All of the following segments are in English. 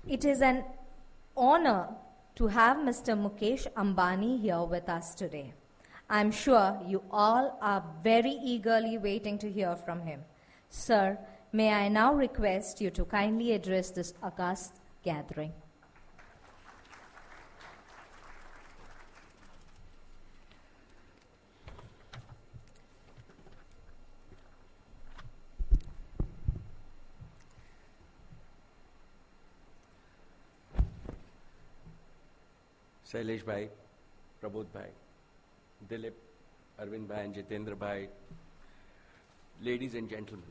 It is an honor to have Mr. Mukesh Ambani here with us today. I'm sure you all are very eagerly waiting to hear from him. Sir, may I now request you to kindly address this august gathering. Shailesh Bhai, Prabodh Bhai, Dilip, Arvind Bhai and Jitendra Bhai, ladies and gentlemen,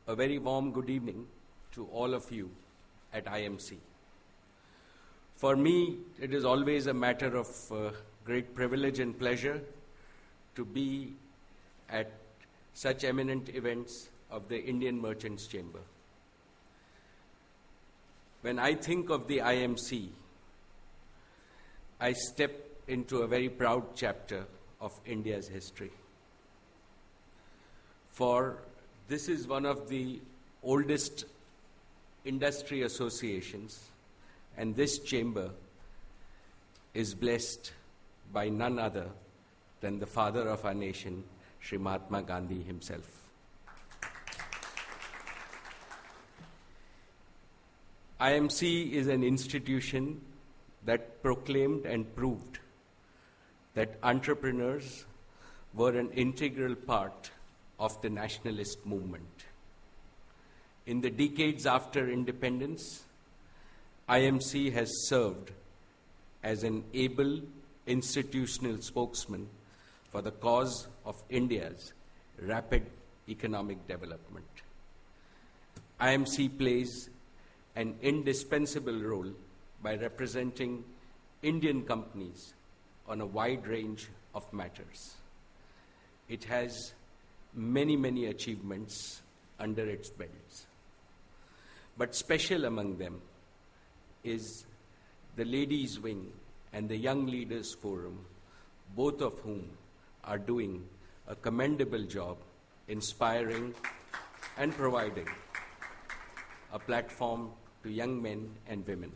a very warm good evening to all of you at IMC. For me, it is always a matter of great privilege and pleasure to be at such eminent events of the Indian Merchants Chamber. When I think of the IMC, I step into a very proud chapter of India's history. For this is one of the oldest industry associations, and this chamber is blessed by none other than the father of our nation, Sri Mahatma Gandhi himself. IMC is an institution that proclaimed and proved that entrepreneurs were an integral part of the nationalist movement. In the decades after independence, IMC has served as an able institutional spokesman for the cause of India's rapid economic development. IMC plays an indispensable role by representing Indian companies on a wide range of matters. It has many, many achievements under its belts. But special among them is the Ladies' Wing and the Young Leaders Forum, both of whom are doing a commendable job inspiring and providing a platform to young men and women.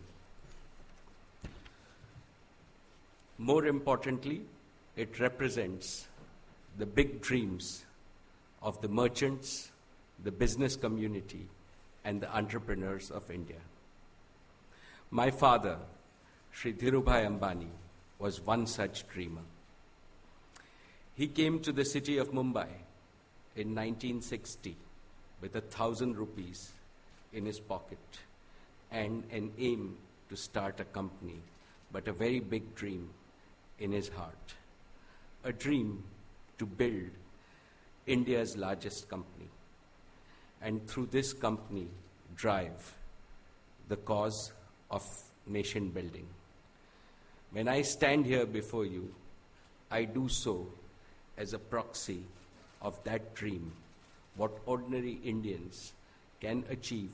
More importantly, it represents the big dreams of the merchants, the business community, and the entrepreneurs of India. My father, Sri Dhirubhai Ambani, was one such dreamer. He came to the city of Mumbai in 1960 with 1,000 rupees in his pocket and an aim to start a company, but a very big dream in his heart. A dream to build India's largest company, and through this company drive the cause of nation building. When I stand here before you, I do so as a proxy of that dream, what ordinary Indians can achieve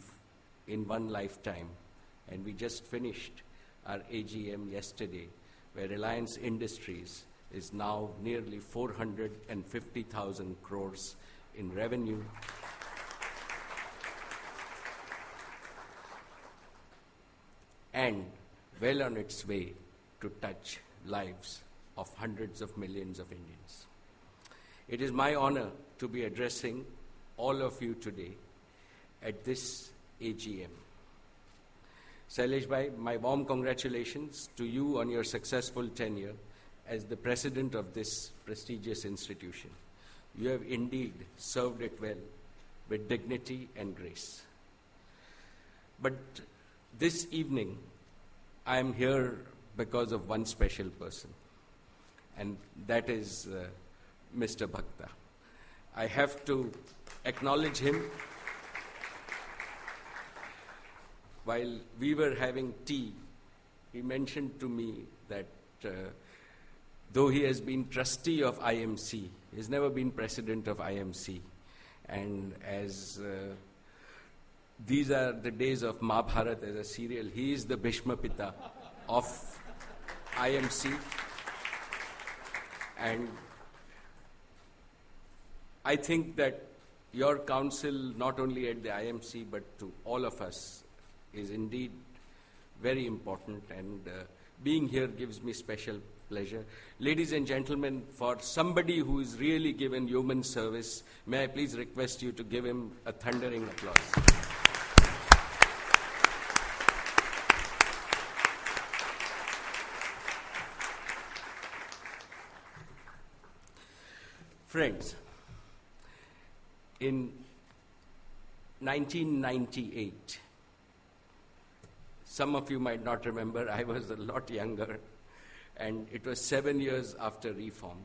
in one lifetime. And we just finished our AGM yesterday, where Reliance Industries is now nearly 450,000 crores in revenue. And well on its way to touch lives of hundreds of millions of Indians. It is my honor to be addressing all of you today at this AGM. Shailesh Bhai, my warm congratulations to you on your successful tenure as the president of this prestigious institution. You have indeed served it well with dignity and grace. But this evening, I am here because of one special person, and that is Mr. Bhakta. I have to acknowledge him. While we were having tea, he mentioned to me that though he has been trustee of IMC, he has never been president of IMC. And as these are the days of Mahabharat as a serial, he is the Bhishma Pita of IMC. And I think that your counsel, not only at the IMC but to all of us, is indeed very important, and being here gives me special pleasure. Ladies and gentlemen, for somebody who is really given human service, may I please request you to give him a thundering applause. Friends, in 1998, some of you might not remember, I was a lot younger, and it was 7 years after reform,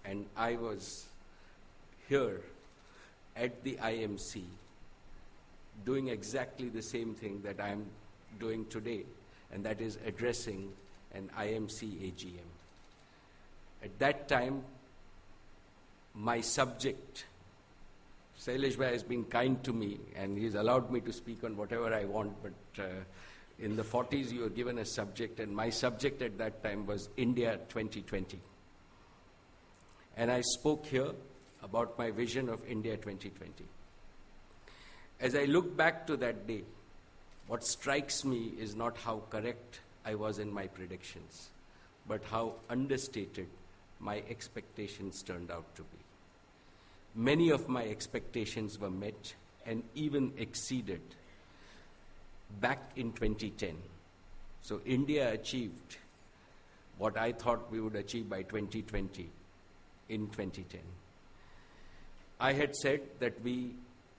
and I was here at the IMC doing exactly the same thing that I am doing today, and that is addressing an IMC AGM. At that time, my subject, Sailesh Bhai has been kind to me and he's allowed me to speak on whatever I want, but in the 40s you were given a subject, and my subject at that time was India 2020. And I spoke here about my vision of India 2020. As I look back to that day, what strikes me is not how correct I was in my predictions, but how understated my expectations turned out to be. Many of my expectations were met and even exceeded back in 2010. So India achieved what I thought we would achieve by 2020 in 2010. I had said that we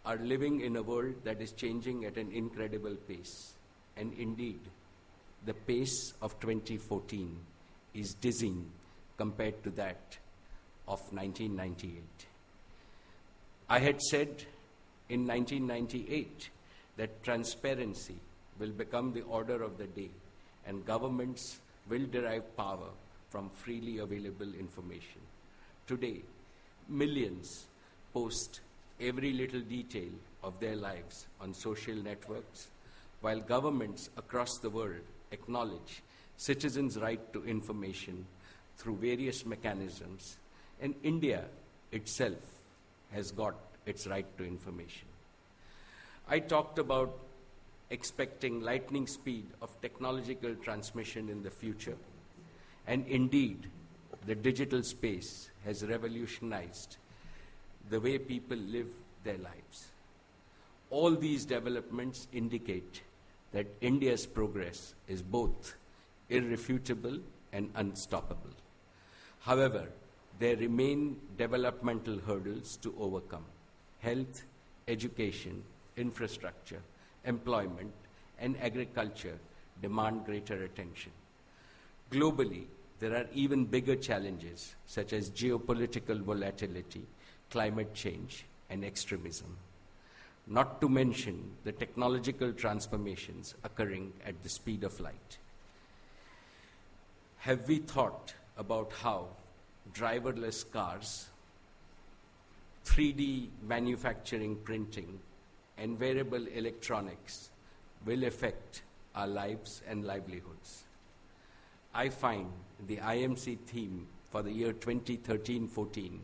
are living in a world that is changing at an incredible pace. And indeed, the pace of 2014 is dizzying compared to that of 1998. I had said in 1998 that transparency will become the order of the day and governments will derive power from freely available information. Today, millions post every little detail of their lives on social networks, while governments across the world acknowledge citizens' right to information through various mechanisms, and India itself has got its right to information. I talked about expecting lightning speed of technological transmission in the future, and indeed, the digital space has revolutionized the way people live their lives. All these developments indicate that India's progress is both irrefutable and unstoppable. However, there remain developmental hurdles to overcome. Health, education, infrastructure, employment, and agriculture demand greater attention. Globally, there are even bigger challenges such as geopolitical volatility, climate change, and extremism. Not to mention the technological transformations occurring at the speed of light. Have we thought about how driverless cars, 3D manufacturing printing, and wearable electronics will affect our lives and livelihoods? I find the IMC theme for the year 2013-14,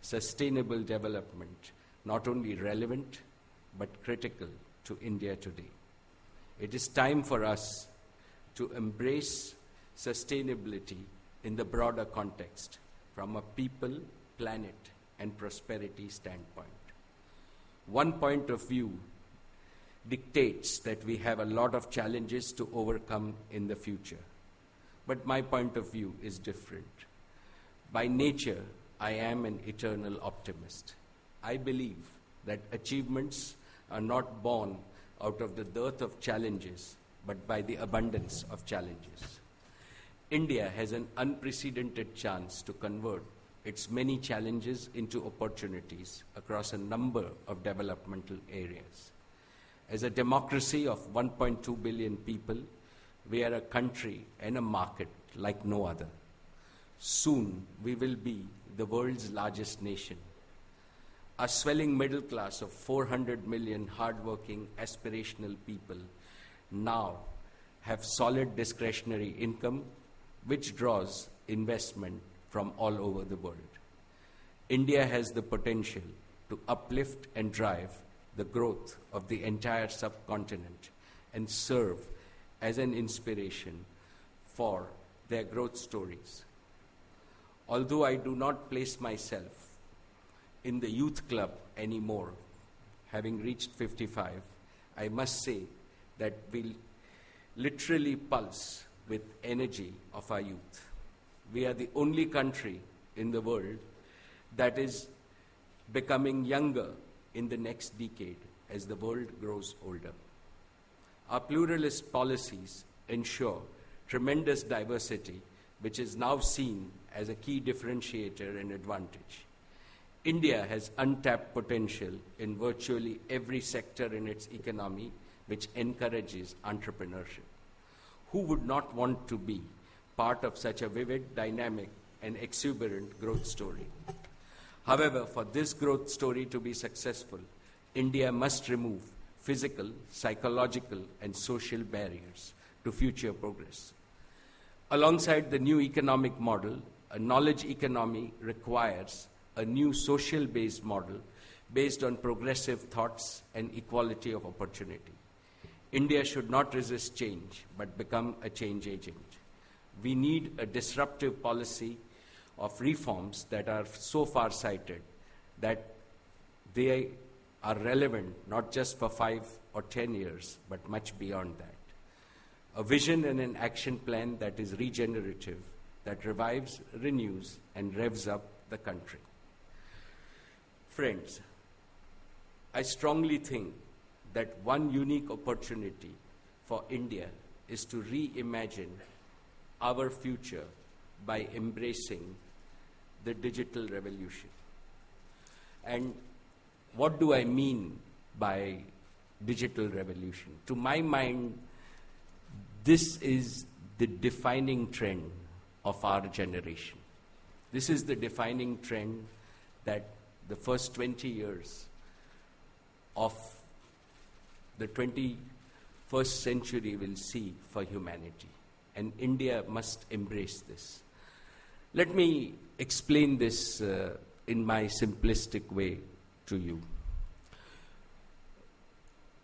Sustainable Development, not only relevant but critical to India today. It is time for us to embrace sustainability in the broader context from a people, planet, and prosperity standpoint. One point of view dictates that we have a lot of challenges to overcome in the future. But my point of view is different. By nature, I am an eternal optimist. I believe that achievements are not born out of the dearth of challenges, but by the abundance of challenges. India has an unprecedented chance to convert its many challenges into opportunities across a number of developmental areas. As a democracy of 1.2 billion people, we are a country and a market like no other. Soon, we will be the world's largest nation. A swelling middle class of 400 million hardworking, aspirational people now have solid discretionary income, which draws investment from all over the world. India has the potential to uplift and drive the growth of the entire subcontinent and serve as an inspiration for their growth stories. Although I do not place myself in the youth club anymore, having reached 55, I must say that we literally pulse with energy of our youth. We are the only country in the world that is becoming younger in the next decade as the world grows older. Our pluralist policies ensure tremendous diversity, which is now seen as a key differentiator and advantage. India has untapped potential in virtually every sector in its economy, which encourages entrepreneurship. Who would not want to be part of such a vivid, dynamic, and exuberant growth story? However, for this growth story to be successful, India must remove physical, psychological, and social barriers to future progress. Alongside the new economic model, a knowledge economy requires a new social-based model based on progressive thoughts and equality of opportunity. India should not resist change, but become a change agent. We need a disruptive policy of reforms that are so far-sighted that they are relevant not just for 5 or 10 years, but much beyond that. A vision and an action plan that is regenerative, that revives, renews, and revs up the country. Friends, I strongly think that one unique opportunity for India is to reimagine our future by embracing the digital revolution. And what do I mean by digital revolution? To my mind, this is the defining trend of our generation. This is the defining trend that the first 20 years of the 21st century will see for humanity. And India must embrace this. Let me explain this in my simplistic way to you.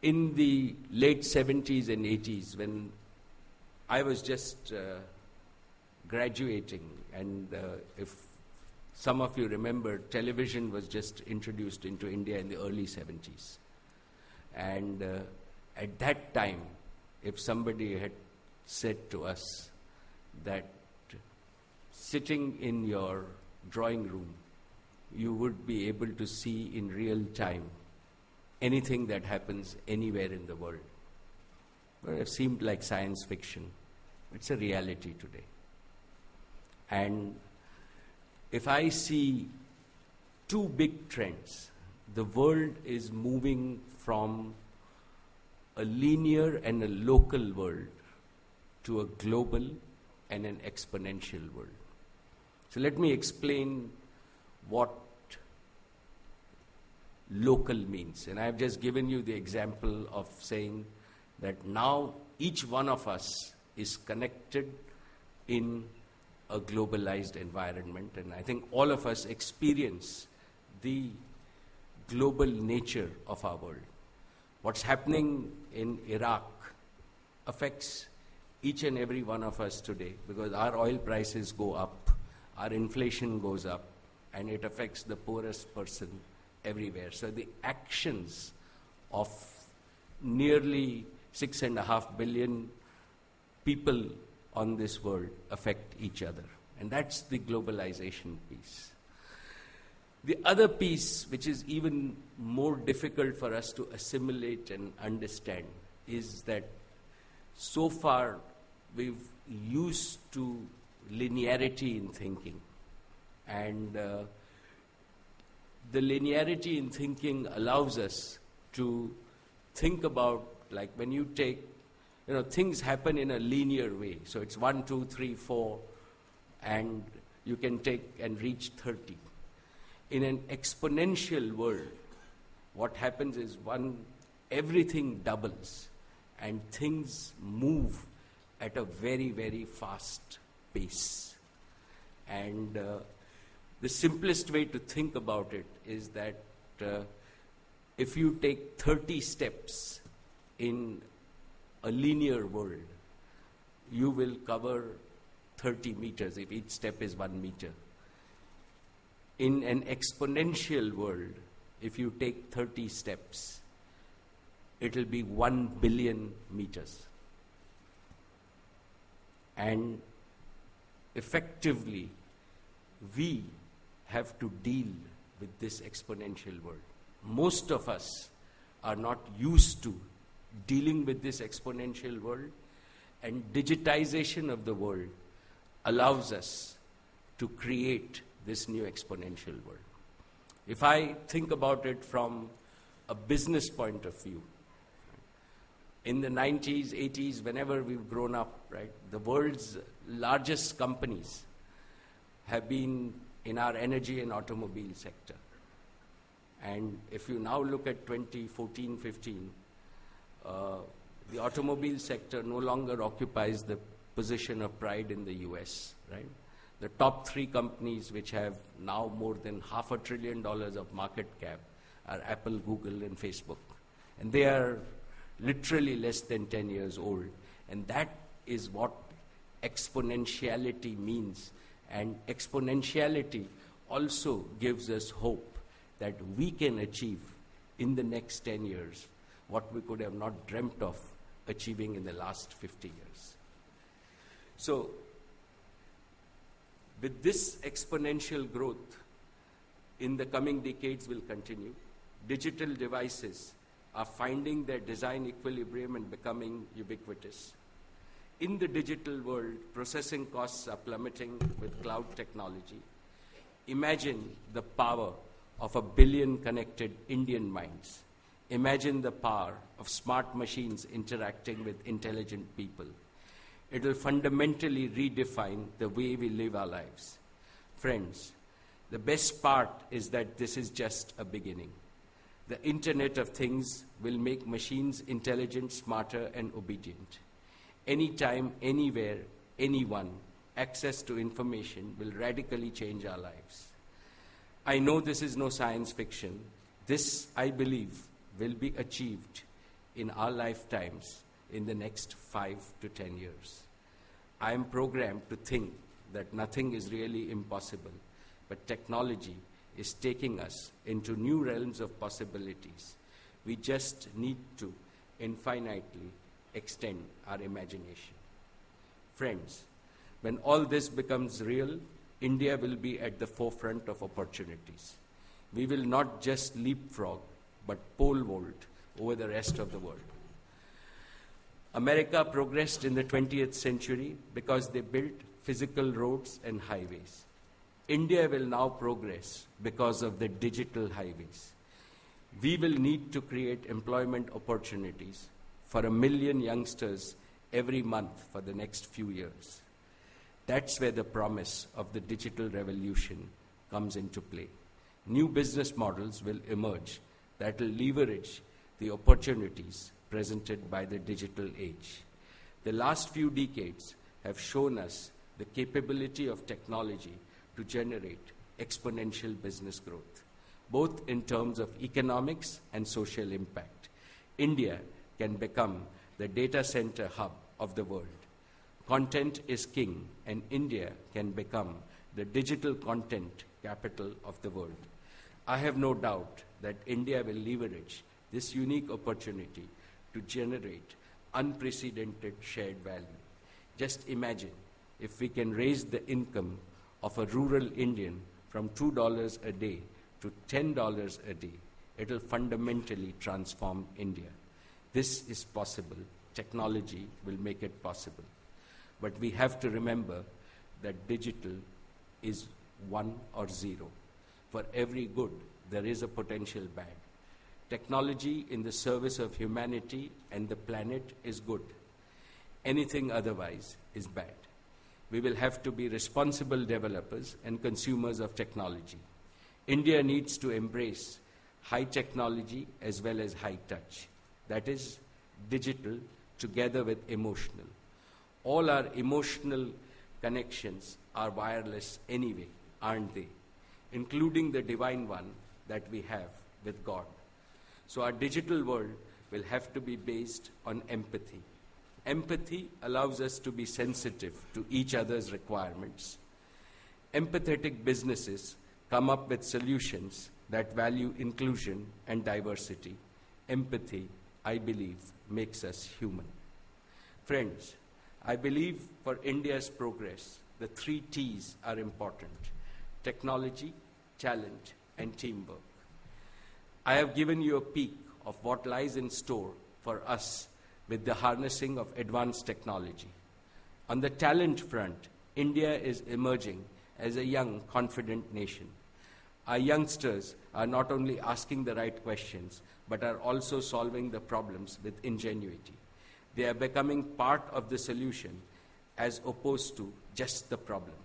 In the late 70s and 80s, when I was just graduating, and if some of you remember, television was just introduced into India in the early 70s. And at that time, if somebody had said to us that sitting in your drawing room, you would be able to see in real time anything that happens anywhere in the world. Well, it seemed like science fiction. It's a reality today. And if I see two big trends, the world is moving from a linear and a local world to a global and an exponential world. So let me explain what local means. And I've just given you the example of saying that now each one of us is connected in a globalized environment. And I think all of us experience the global nature of our world. What's happening in Iraq affects each and every one of us today because our oil prices go up, our inflation goes up, and it affects the poorest person everywhere. So the actions of nearly 6.5 billion people on this world affect each other. And that's the globalization piece. The other piece, which is even more difficult for us to assimilate and understand, is that so far we've used to linearity in thinking. And the linearity in thinking allows us to think about, like when you take, things happen in a linear way. So it's 1, 2, 3, 4, and you can take and reach 30. In an exponential world, what happens is everything doubles and things move at a very, very fast pace. And the simplest way to think about it is that if you take 30 steps in a linear world, you will cover 30 meters if each step is 1 meter. In an exponential world, if you take 30 steps, it will be 1 billion meters. And effectively, we have to deal with this exponential world. Most of us are not used to dealing with this exponential world, and digitization of the world allows us to create this new exponential world. If I think about it from a business point of view, in the 90s, 80s, whenever we've grown up, right, the world's largest companies have been in our energy and automobile sector. And if you now look at 2014, 15, the automobile sector no longer occupies the position of pride in the US, right? The top 3 companies which have now more than $500 billion of market cap are Apple, Google, and Facebook. And they are literally less than 10 years old. And that is what exponentiality means. And exponentiality also gives us hope that we can achieve in the next 10 years what we could have not dreamt of achieving in the last 50 years. So, with this exponential growth in the coming decades will continue. Digital devices are finding their design equilibrium and becoming ubiquitous. In the digital world, processing costs are plummeting with cloud technology. Imagine the power of 1 billion connected Indian minds. Imagine the power of smart machines interacting with intelligent people. It will fundamentally redefine the way we live our lives. Friends, the best part is that this is just a beginning. The Internet of Things will make machines intelligent, smarter, and obedient. Anytime, anywhere, anyone, access to information will radically change our lives. I know this is no science fiction. This, I believe, will be achieved in our lifetimes in the next 5 to 10 years. I am programmed to think that nothing is really impossible, but technology is taking us into new realms of possibilities. We just need to infinitely extend our imagination. Friends, when all this becomes real, India will be at the forefront of opportunities. We will not just leapfrog, but pole vault over the rest of the world. America progressed in the 20th century because they built physical roads and highways. India will now progress because of the digital highways. We will need to create employment opportunities for 1 million youngsters every month for the next few years. That's where the promise of the digital revolution comes into play. New business models will emerge that will leverage the opportunities presented by the digital age. The last few decades have shown us the capability of technology to generate exponential business growth, both in terms of economics and social impact. India can become the data center hub of the world. Content is king, and India can become the digital content capital of the world. I have no doubt that India will leverage this unique opportunity to generate unprecedented shared value. Just imagine if we can raise the income of a rural Indian from $2 a day to $10 a day. It will fundamentally transform India. This is possible. Technology will make it possible. But we have to remember that digital is 1 or 0. For every good, there is a potential bad. Technology in the service of humanity and the planet is good. Anything otherwise is bad. We will have to be responsible developers and consumers of technology. India needs to embrace high technology as well as high touch. That is digital together with emotional. All our emotional connections are wireless anyway, aren't they? Including the divine one that we have with God. So our digital world will have to be based on empathy. Empathy allows us to be sensitive to each other's requirements. Empathetic businesses come up with solutions that value inclusion and diversity. Empathy, I believe, makes us human. Friends, I believe for India's progress, the 3 T's are important: technology, talent, and teamwork. I have given you a peek of what lies in store for us with the harnessing of advanced technology. On the talent front, India is emerging as a young, confident nation. Our youngsters are not only asking the right questions, but are also solving the problems with ingenuity. They are becoming part of the solution as opposed to just the problem.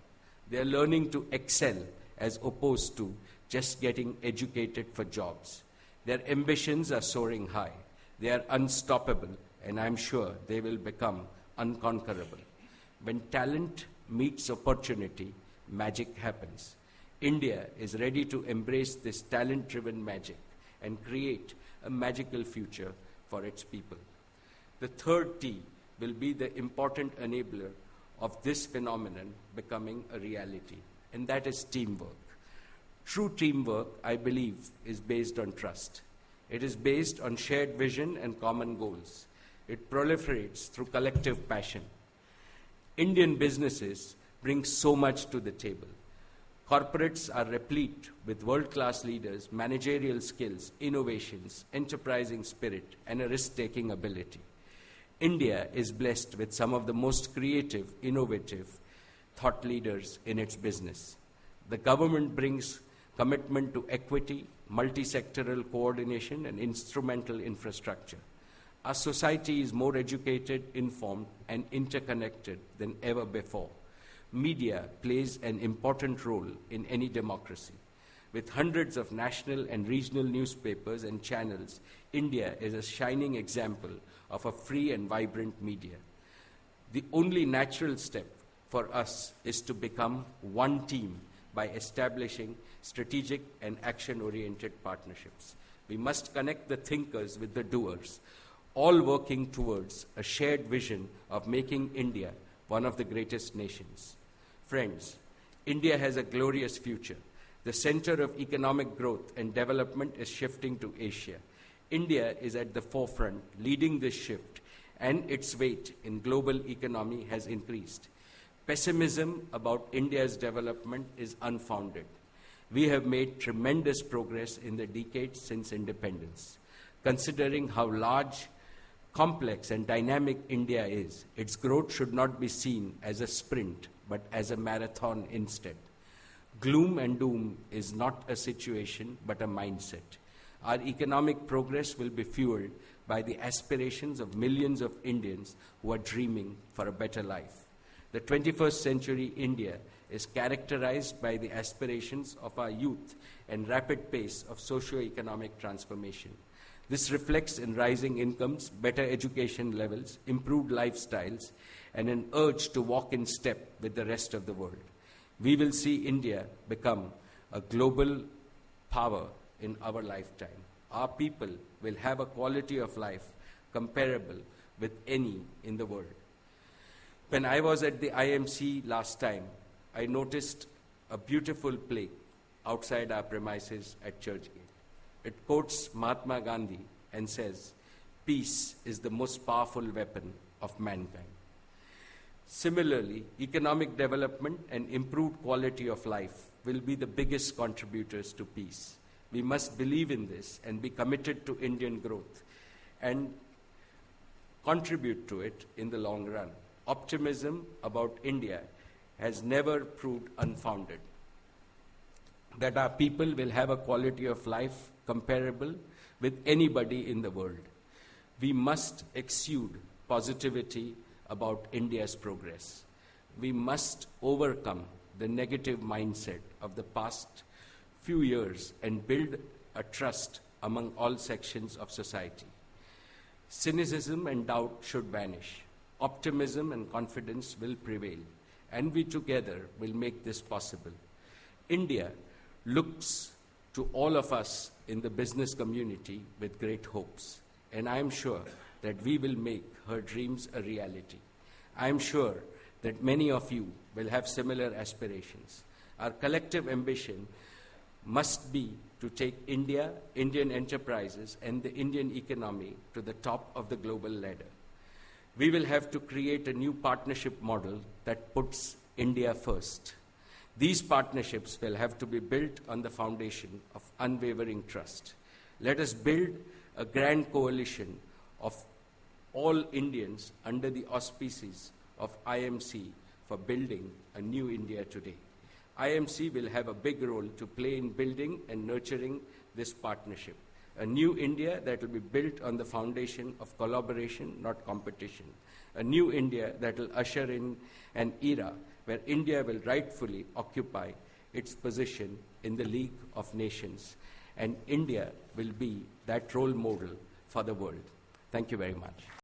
They are learning to excel as opposed to just getting educated for jobs. Their ambitions are soaring high. They are unstoppable, and I'm sure they will become unconquerable. When talent meets opportunity, magic happens. India is ready to embrace this talent-driven magic and create a magical future for its people. The 3rd T will be the important enabler of this phenomenon becoming a reality, and that is teamwork. True teamwork, I believe, is based on trust. It is based on shared vision and common goals. It proliferates through collective passion. Indian businesses bring so much to the table. Corporates are replete with world-class leaders, managerial skills, innovations, enterprising spirit, and a risk-taking ability. India is blessed with some of the most creative, innovative thought leaders in its business. The government brings commitment to equity, multi-sectoral coordination, and instrumental infrastructure. Our society is more educated, informed, and interconnected than ever before. Media plays an important role in any democracy. With hundreds of national and regional newspapers and channels, India is a shining example of a free and vibrant media. The only natural step for us is to become one team by establishing strategic and action-oriented partnerships. We must connect the thinkers with the doers, all working towards a shared vision of making India one of the greatest nations. Friends, India has a glorious future. The center of economic growth and development is shifting to Asia. India is at the forefront, leading this shift, and its weight in global economy has increased. Pessimism about India's development is unfounded. We have made tremendous progress in the decades since independence. Considering how large, complex, and dynamic India is, its growth should not be seen as a sprint, but as a marathon instead. Gloom and doom is not a situation, but a mindset. Our economic progress will be fueled by the aspirations of millions of Indians who are dreaming for a better life. The 21st century India is characterized by the aspirations of our youth and rapid pace of socio-economic transformation. This reflects in rising incomes, better education levels, improved lifestyles, and an urge to walk in step with the rest of the world. We will see India become a global power in our lifetime. Our people will have a quality of life comparable with any in the world. When I was at the IMC last time, I noticed a beautiful plaque outside our premises at Churchgate. It quotes Mahatma Gandhi and says, "Peace is the most powerful weapon of mankind." Similarly, economic development and improved quality of life will be the biggest contributors to peace. We must believe in this and be committed to Indian growth and contribute to it in the long run. Optimism about India has never proved unfounded. That our people will have a quality of life comparable with anybody in the world. We must exude positivity about India's progress. We must overcome the negative mindset of the past few years and build a trust among all sections of society. Cynicism and doubt should vanish. Optimism and confidence will prevail, and we together will make this possible. India looks to all of us in the business community with great hopes. And I am sure that we will make her dreams a reality. I am sure that many of you will have similar aspirations. Our collective ambition must be to take India, Indian enterprises, and the Indian economy to the top of the global ladder. We will have to create a new partnership model that puts India first. These partnerships will have to be built on the foundation of unwavering trust. Let us build a grand coalition of all Indians under the auspices of IMC for building a new India today. IMC will have a big role to play in building and nurturing this partnership. A new India that will be built on the foundation of collaboration, not competition. A new India that will usher in an era where India will rightfully occupy its position in the League of Nations. And India will be that role model for the world. Thank you very much.